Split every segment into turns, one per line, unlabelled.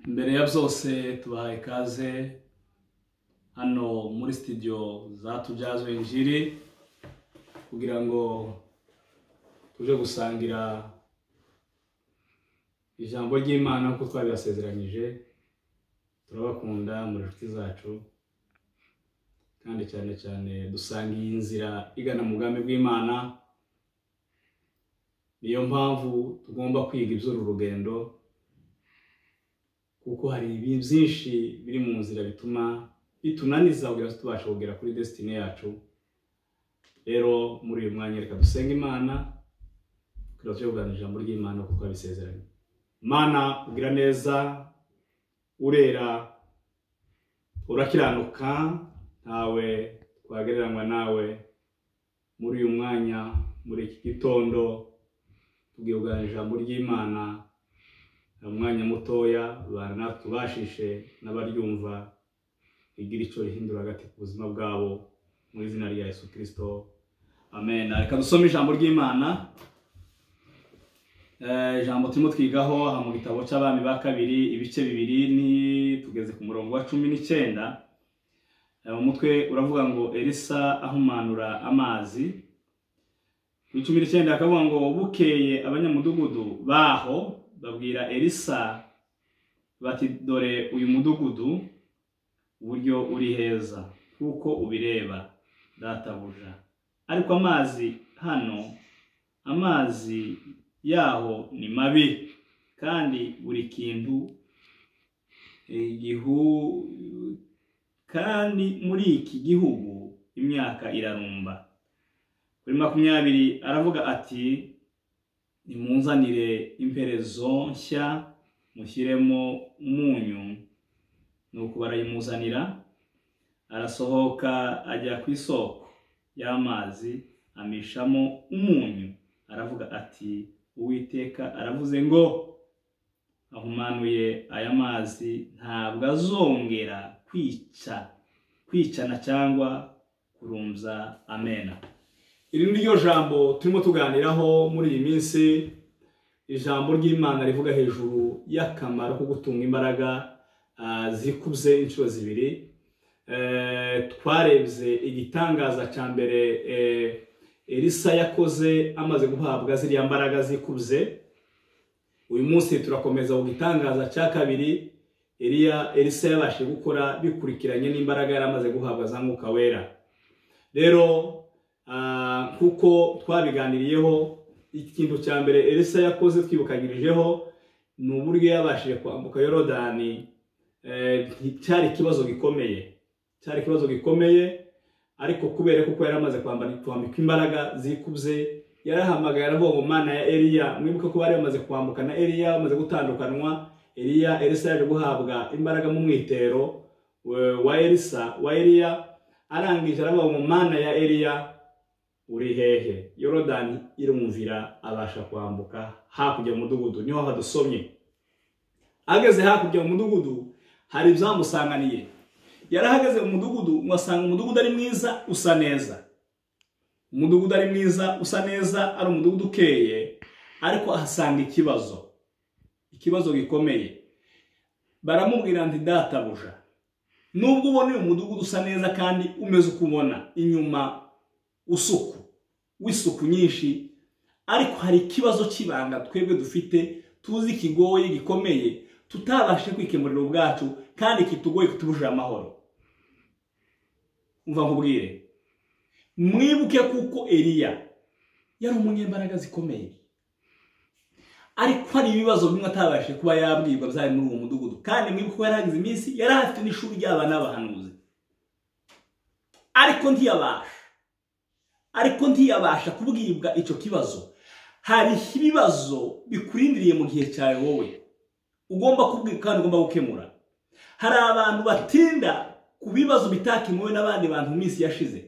mbere ya byose tubahaye ikaze hano muri studio zatubyazo injiri kugira ngo tuje gusangira ijambo ry'Imana uko twabibasezeranyije. Turabakunda muri nshuti zacu kandi cyane cyane dusangiye inzira igana mu bwami bw'Imana. Niyo mpamvu tugomba kwiga iby'uru rugendo kuko hari ibintu byinshi biri mu nzira bituma bitunaniza kugira ngo tubashe kugera kuri destiny yacu. Rero muri uyu mwanya reka dusenga Imana kugira ngo tujye ijambo ry'Imana kuko twabisezeranye. Mana ugira neza, urera, urakiranuka, ntawe twagereranywa nawe. Muri uyu mwanya, muri iki gitondo tugiye ijambo ry'Imana umwanya mutoya bana tubashishe n'abaryumva igira icyo rihindura hagati ku buzima bwabo mu izina rya Yesu Kristo, amen. Reka dusome ijambo ry'Imana. Ijambo turimo twigaho mu gitabo cy'Abami ba Kabiri ibice 2 ni tugeze ku murongo wa 19. Umutwe uravuga ngo Elisa ahumanura amazi. 19 akavuga ngo bukeye abanyamudugudu baho babwira Elisa bati dore uyu mudugudu uburyo uri heza kuko ubireba databuja, ariko amazi hano, amazi yaho ni mabi kandi buri kintu kandi muri iki gihugu imyaka irarumba. Kuri 20 aravuga ati nimunzanire imperezo nshya mushyiremo umunyu. Nuko barayimuzanira, arasohoka ajya ku isoko y'amazi amishamo umunyu, aravuga ati Uwiteka aravuze ngo ahumanuye aya mazi ntabwo azongera kwicana cyangwa kurumza. Amen. Iri niryo jambo turimo tuganiraho muri iyi minsi. Ijambo ry'Imana rivuga hejuru y'akamaro ko gutunga imbaraga zikubye inshuro 2. Twarebye igitangaza cya mbere Elisa yakoze amaze guhabwa ziriya mbaraga zikubye. Uyu munsi turakomeza ku gitangaza cya kabiri Elisa yabashe gukora bikurikiranye n'imbaraga yari amaze guhabwa za Mwuka Wera. Rero kuko twabiganiriyeho, ikintu cya mbere Elisa yakoze twibukagirijeho ni uburyo yabashije kwambuka Yorodani. Cyari ikibazo gikomeye, ariko kubera kuko yari amaze kwambika imbaraga zikubye, yarahamagaye aravuga ngo Mana ya Eliya. Mwibuke ko bari bamaze kwambuka na Eliya, bamaze gutandukanwa. Elisa yaje guhabwa imbaraga mu mwitero wa Eliya. Arangije aravuga ngo Mana ya Eliya uri hehe? Yorodani irumvira, abasha kwambuka hakurya mu mudugudu. Niho hadusomye. Ageze hakurya mu mudugudu hari ibyamusanganiye. Yarahagaze mu mudugudu, mwasanga umudugudu ari mwiza usa neza. Umudugudu ari mwiza usa neza, ari umudugudu ukeye, ariko ahasanga ikibazo gikomeye. Baramubwira ndi databuja, nubwo ubona uyu mudugudu usa neza kandi umeze ukubona inyuma w'isuku nyinshi, ariko hari ikibazo kibanga twebwe dufite tuzi kigoye gikomeye tutabashe kwikemurira ubwacu kandi kitugoye kutubujira amahoro. Umva nkubwire, mwibuke kuko Eliya yari umunyembaraga zikomeye, ariko hari ibibazo bimwe atabashe kuba yabwirwa byari muri uwo mudugudu. Kandi mwibuke ko yaragize iminsi yari afite n'ishuri ry'abana n'abahanuzi, ariko ntiyabasha kubwirwa icyo kibazo. Hari ibibazo bikurindiriye mu gihe cyawe wowe ugomba kubwira kandi ugomba gukemura. Hari abantu batinda ku bibazo bitakemuwe n'abandi bantu mu minsi yashize.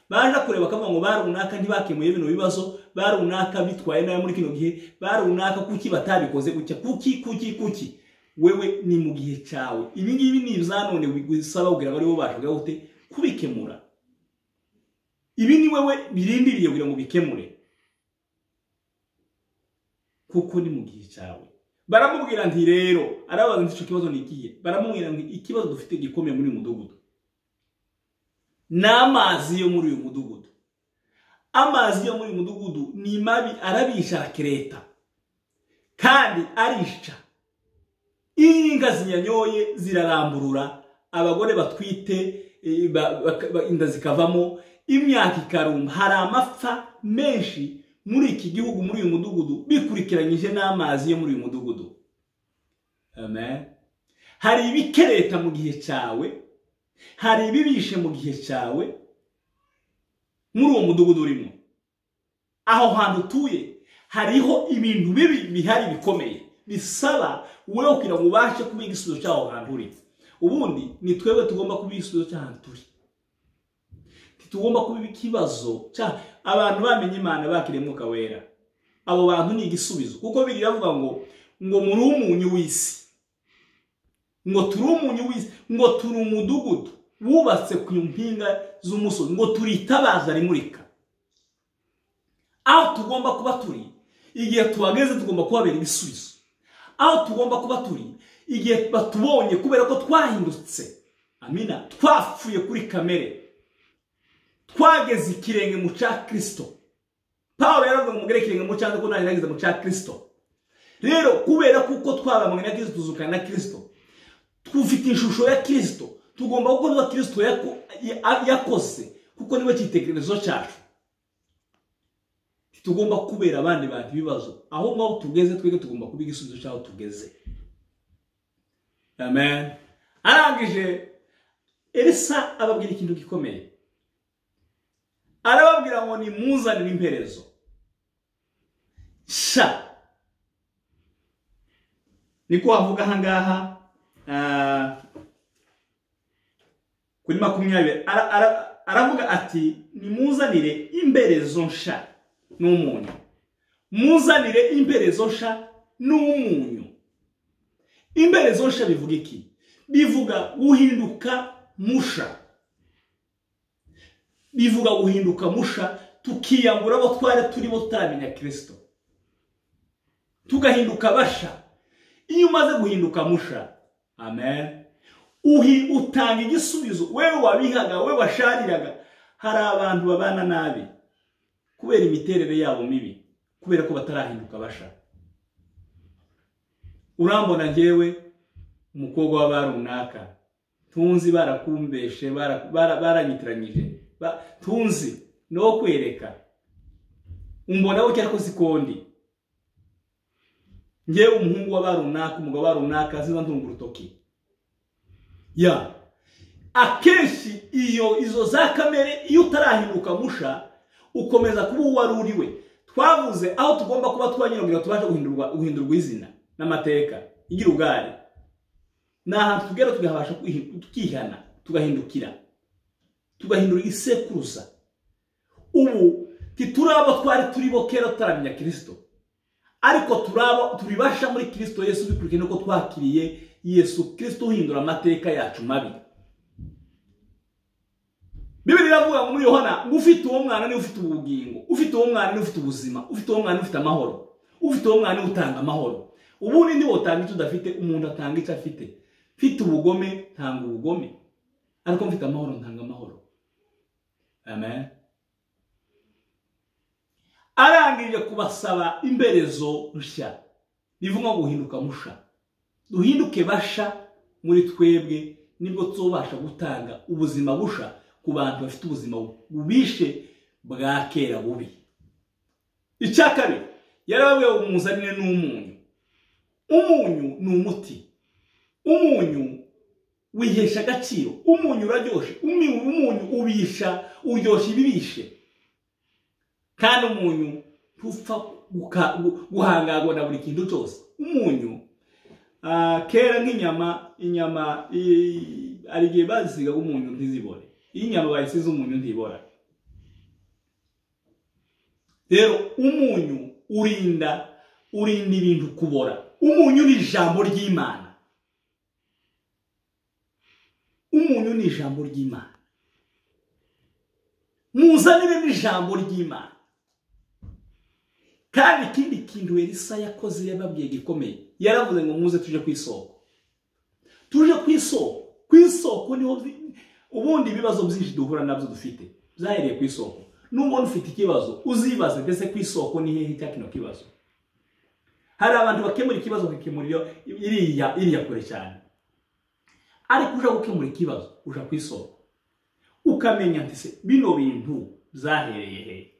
Baje kureba bakavuga ngo barunaka ntibakemuye bino bibazo, barunaka bitwaye nayo muri kino gihe, barunaka kuki batabikoze gutya, kuki. Wewe ni mu gihe cyawe. Ibi ngibi ni ibyanone bigusaba kugira ngo ari bo bashoboye gute kubikemura. Ibi ni wewe birindiriye kugira ngo bikemure. kuko ni mu gihe cyawe. Baramubwira nti rero arabaza nti ico kibazo ni ikihe? Baramubwira nti ikibazo dufite gikomeye muri mudugudu n'amazi yo muri uyu mudugudu. Amazi yo muri mudugudu ni mabi, arabisha kireta kandi arisha. Inka zinyanyoye ziraramburura, abagore batwite inda zikavamo, imyaka ikarumba. Hari amapfa menshi muri iki gihugu, muri uyu mudugudu, bikurikiranyije n'amazi yo muri uyu mudugudu. Amen. Hari ibikereta mu gihe cyawe, hari ibibishe mu gihe cyawe muri uwo mudugudu urimo. Aho hantu utuye hariho ibintu bibi bihari bikomeye bisaba wewe kugira ngo ubashe kuba igisubizo cyaho hantu uri. Ubundi ni twebwe tugomba kuba igisubizo cy'ahantu turi. Tugomba kuba ikibazo cya abantu bamenye Imana bakiriye Mwuka Wera. Abo bantu ni igisubizo, kuko biravuga ngo muri umunyu w'isi, ngo turi umunyu w'isi, ngo turi umudugudu wubatse ku mpinga z'umusozi, ngo turi itabaza rimurika. Aho tugomba kuba turi igihe tuhageze tugomba kubabera ibisubizo. Aho tugomba kuba turi igihe batubonye kubera ko twahindutse, amina, twapfuye kuri kamere, twageze ikirenge mu cya Kristo. Paulo yaravuga ngo mugere ikirenge mu cyanze ko nageze mu cya Kristo. Rero kubera kuko twabamwe na Kristo, tuzukana na Kristo, twufite ishusho ya Kristo, tugomba gukora Kristo yakoze, kuko niwe cyitegererezo cyacu. Tugomba kubera abandi bantu ibibazo. Aho ngaho tugeze twege tugomba kuba igisubizo cyaho tugeze. Amen. Arangije Elisa ababwira ikintu gikomeye. Arababwira ngo ni muzanire imperezo sha. Niko avuga hangaha kuri 20 aravuga ati ni muzanire imperezo nsha n'umunyu. Muzanire imperezo nsha n'umunyu. Imperezo nsha bivuga iki? Bivuga guhinduka musha. Bivuga guhinduka musha, tukiyambura abo twari turi bo tutamenya Kristo, tugahinduka basha. Iyo umaze guhinduka musha, amen, utanga igisubizo. Wewe wabihaga, wewe washariraga. Hari abantu babana nabi kubera imiterere yabo mibi, kubera ko batarahinduka basha. Urambona ngewe umukobwa w'abarunaka, tunzi barakumbeshe, baranyitiranyije, tunzi no kwereka, umbona wo cyarako sikondi. Ngewe umuhungu w'abarunaka, umugabo w'abarunaka, ziza ntunga urutoki. Ya akenshi izo za kamere, iyo utarahinduka musha, ukomeza kuba uwaruriwe. Twavuze aho tugomba kuba twanyirongera tubasha guhindurwa izina n'amateka igira ubwari. Nahantu tugera tugahabasha tukihana, tugahindukira, tugahindura isekuruza. Ubu titurabo twari turi bo kera tutaramenya Kristo, ariko turibasha muri Kristo Yesu, bikurikije nuko twakiriye Yesu Kristo uhindura amateka yacu mabi. Bibiri iravuga muri Yohana ngo ufite uwo mwana ni ufite ubugingo, ufite uwo mwana ni ufite ubuzima, ufite uwo mwana ufite amahoro, ufite uwo mwana utanga amahoro. Ubu ni wotanga icyo udafite, umuntu atanga icyo afite. Mfite ubugome ntanga ubugome, ariko mfite amahoro ntanga amahoro. Amen. Arangije kubasaba imberezo nshya, bivuga guhinduka musha. Duhinduke basha muri twebwe, nibwo tuzobasha gutanga ubuzima busha ku bantu bafite ubuzima bubishe bwa kera bubi. Icyakabiri yarababwiye umuzanire n'umunyu. Umunyu ni umuti. Umunyu wihesha agaciro. Umunyu uraryoshe. Umunyu ubisha, uryoshya ibibishe. Kandi umunyu tupfa guhangagwa na buri kintu cyose. Umunyu kera nk'inyama ari gihe bazisiga umunyu ntizibore. Inyama bayisize umunyu ntibora. Rero umunyu urinda ibintu kubora. Umunyu ni ijambo ry'Imana. Umunyu ni ijambo ry'Imana. Muzanire n'ijambo ry'Imana. kandi ikindi kintu Elisa yakoze yababwiye gikomeye, yaravuze ngo muze tuje ku isoko. Tuje ku isoko. Ku isoko niho ubundi ibibazo byinshi duhura nabyo dufite byahereye ku isoko. Nubwo ufite ikibazo uzibaze mbese ku isoko ni hehe cya kino kibazo. Hari abantu bakemura ikibazo bakemurira iriya kure cyane, ariko uje gukemura ikibazo uja ku isoko ukamenya ati se bino bintu byahereye he,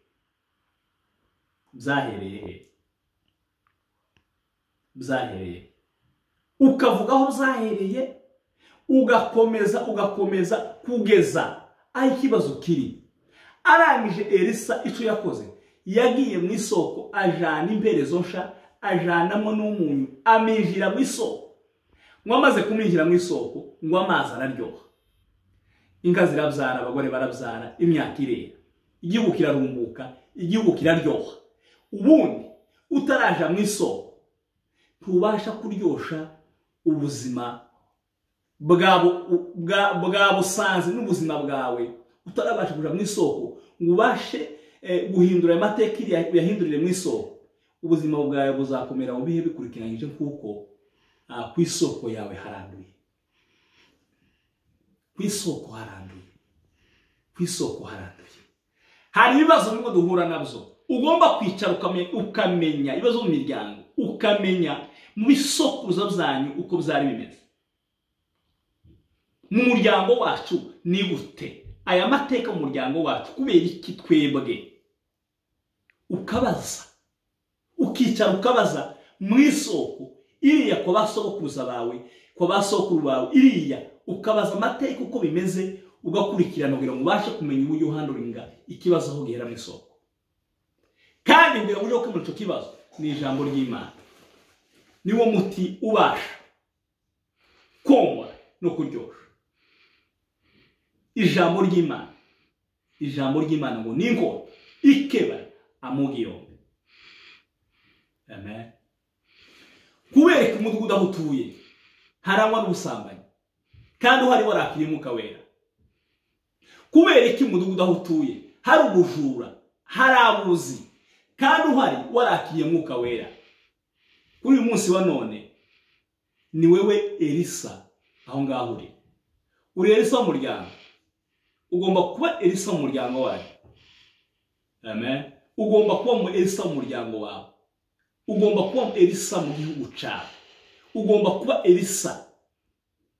byahereye ukavuga aho byahereye, ugakomeza kugeza aho ikibazo kiri. Arangije Elisa icyo yakoze, yagiye mu isoko ajana imperezo nsha, ajanamo n'umunyu, aminjira mu isoko. Ngo amaze kuminjira mu isoko, ngo amazi araryoha, inka zirabyara, abagore barabyara, imyaka irera, igihugu kirarumbuka, igihugu kiraryoha. Ubundi utaraja mu isoko ntubasha kuryosha ubuzima bwa busanze n'ubuzima bwawe. Utarabasha kuja mu isoko ngo ubashe guhindura amateka yahindurire mu isoko, ubuzima bwawe buzakomera mu bihe bikurikiranyije kuko ku isoko yawe haranduye. Ku isoko haranduye. Ku isoko haranduye. Hari ibibazo bimwe duhura nabyo, ugomba kwicara ukamenya ibibazo mu miryango, ukamenya mu bisokuruza byanyu uko byari bimeze. Mu muryango wacu ni gute? Aya mateka mu muryango wacu kubera iki twebwe? Ukabaza, ukicara ukabaza mu isoko iriya kwa basokuruza bawe, kwa basokuru bawe, iriya ukabaza amateka uko bimeze, ugakurikirana kugira ngo ubashe kumenya uburyo uhanduringa ikibazo aho gihera mu isoko. Kandi mbere uburyo gukemura icyo kibazo ni ijambo ry'Imana. Niwo muti ubasha komora no kuryosha. Ijambo ry'Imana. Ijambo ry'Imana ngo ningo ikeba amugi yombi. Amen. Kubereka umudugudu aho utuye harangwa n'ubusambanyi, kandi uhari warakiriye Mwuka Wera. Kubereka umudugudu aho utuye hari ubujura, hari abuzi, kandi uhari warakiriye Mwuka Wera. Kuri uyu munsi wa none ni wewe Elisa aho ngaho uri Elisa w'umuryango. Ugomba kuba Elisa mu muryango wawe. Amen. Ugomba kuba mu Elisa mu muryango wawe. Ugomba kuba Elisa mu gihugu cyawe. Ugomba kuba Elisa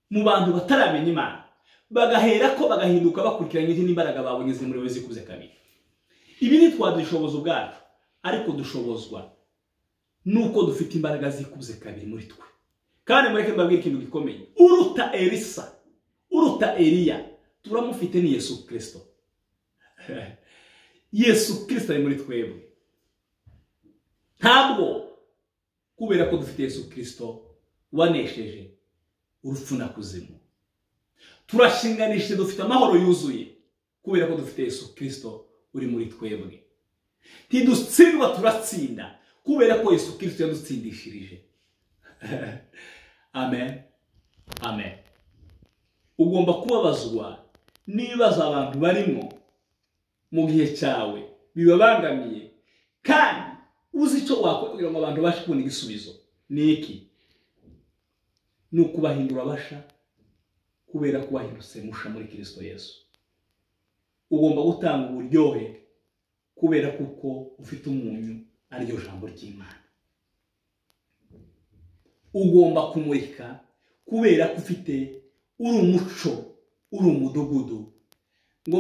mu bantu bataramenya Imana, bagahera ko bagahinduka bakurikiranye n'imbaraga babonye muri we Zikubye kabiri. Ibi ni twadushoboza ubwacu, ariko dushobozwa nuko dufite imbaraga Zikubye kabiri muri twe. Kandi mureke mbabwire ikintu gikomeye, uruta Elisa, uruta Eliya turamufite ni Yesu Kristo. Yesu Kristo ari muri twebwe. Ntabwo kubera ko dufite Yesu Kristo wanesheje urupfu na kuzimu. Turashinganishije, dufite amahoro yuzuye kubera ko dufite Yesu Kristo uri muri twebwe. Ntidutsindwa, turatsinda kubera ko Yesu Kristo yadutsindishirije. Amen. Amen. Ugomba kubabazwa n'ibibazo abantu barimo mu gihe cyawe bibabangamiye, kandi uzi icyo wakora kugira ngo abantu bashe kubona igisubizo. Ni iki? Ni ukubahindura basha kubera ko bahindutse musha muri Kristo Yesu. Ugomba gutanga uburyohe kubera kuko ufite umunyu, ariryo jambo ry'Imana. Ugomba kumurika kubera ko ufite uri umuco, uri umudugudu. Ngo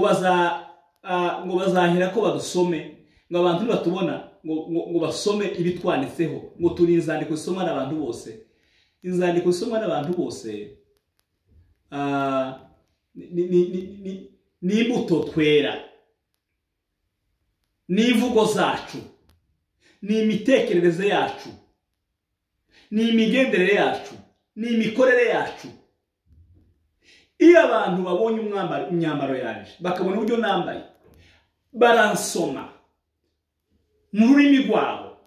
bazahera ko badusome, ngo abantu batubona ngo basome ibitwanditseho, ngo turi inzandiko zisomwa n'abantu bose. Inzandiko zisomwa n'abantu bose ni imbuto twera, ni imvugo zacu, ni imitekerereze yacu, ni imigenderere yacu, ni imikorere yacu. Iyo abantu babonye imyambaro yaje, bakabona uburyo nambaye, baransoma mu rurimi rwabo.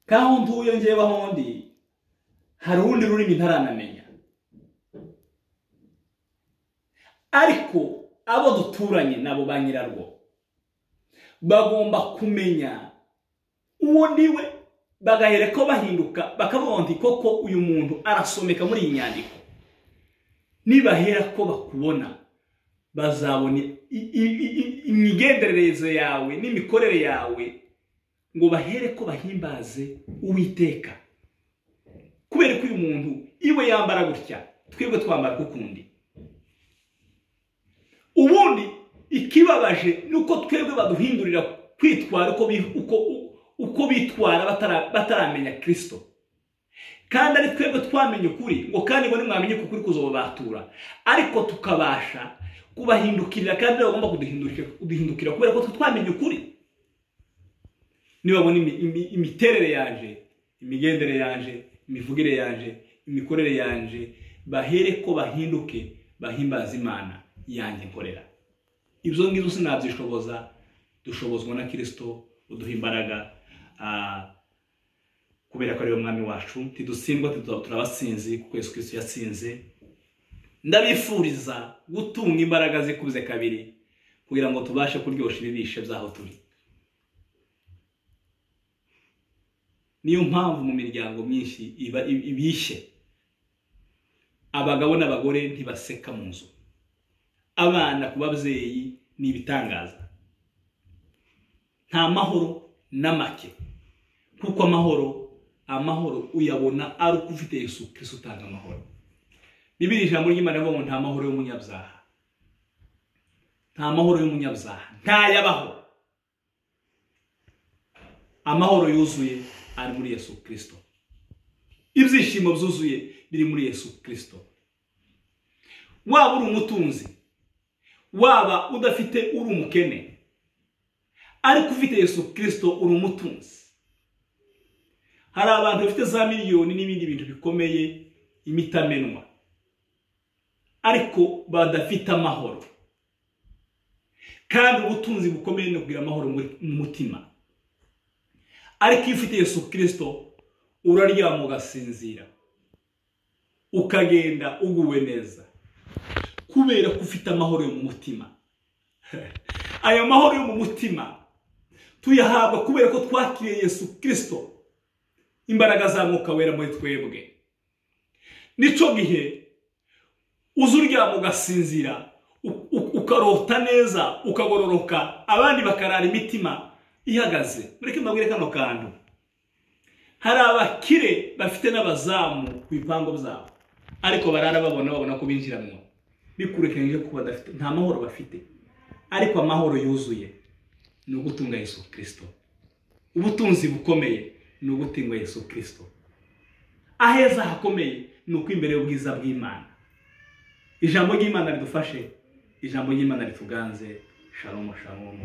Kaho ntuye ngewe aho ndi, hari urundi rurimi ntaranamenya. Ariko abo duturanye nabo ba nyirarwo bagomba kumenya
uwo niwe bagahereko bahinduka bakavuga ngo koko uyu muntu arasomeka muri iyi nyandiko. Nibahera ko bakubona bazabona imigenderereze yawe n'imikorere yawe, ngo bahere ko bahimbaze Uwiteka. Kubera ko uyu muntu iwe yambara gutya, twebwe twambara kukundi. Ubundi ikibabaje nuko twebwe baduhindurira kwitwara uko bitwara bataramenya Kristo. Kandi ari twebwe twamenye ukuri, ngo kandi ngo nimwamenye ukuri kuzobatura, ariko tukabasha kubahindukirira kandi bagomba kuduhindukira kubera ko twamenye ukuri. Nibabona imiterere yanje, imigendere yanje, imivugire yanje, imikorere yanje, bahere ko bahinduke bahimbaza Imana yanjye nkorera. Ibyo ngizo sinabyishoboza, dushobozwa na Kristo uduha imbaraga, kubera ko ari we mwami wacu. Tidutsindwa, turabasinzi kuko Yesu Kristo yatsinze. Ndabifuriza gutunga imbaraga zikubye kabiri kugira ngo tubashe kuryosha ibibishe byaho turi. Niyo mpamvu mu miryango myinshi ibishe, abagabo n'abagore ntibaseka mu nzu, abana ku babyeyi ni ibitangaza. Nta mahoro na make, kuko amahoro uyabona ari uko ufite Yesu Kristo utanga amahoro. Bibiliya ijambo ry'Imana rivuga ngo nta mahoro y'umunyabyaha, nta mahoro y'umunyabyaha ntayabaho. Amahoro yuzuye ari muri Yesu Kristo, ibyishimo byuzuye biri muri Yesu Kristo. Waba uri umutunzi, waba udafite uri umukene, ariko ufite Yesu Kristo uri umutunzi. Hari abantu bafite za miliyoni n'ibindi bintu bikomeye imitamenwa, ariko badafite amahoro. Kandi ubutunzi bukomeye no kugira amahoro mu mutima. Ariko iyo ufite Yesu Kristo uraryama ugasinzira, ukagenda uguwe neza, kubera ko ufite amahoro yo mu mutima. Aya mahoro yo mu mutima tuyahabwa kubera ko twakiriye Yesu Kristo, imbaraga za Mwuka Wera muri twebwe. Nico gihe uzuryama ugasinzira, ukarota neza, ukagororoka, abandi bakarara imitima ihagaze. Mureke mbabwire kano kantu, hari abakire bafite n'abazamu ku bipango byabo, ariko barara babona ko binjiramwo, bikurekenje ko badafite, nta mahoro bafite. Ariko amahoro yuzuye ni ugutunga Yesu Kristo. Ubutunzi bukomeye ni ugutunga Yesu Kristo. Aheza hakomeye ni uko imbere y'ubwiza bw'Imana. Ijambo ry'Imana ridufashe, ijambo ry'Imana rituganze. Shalom shalom.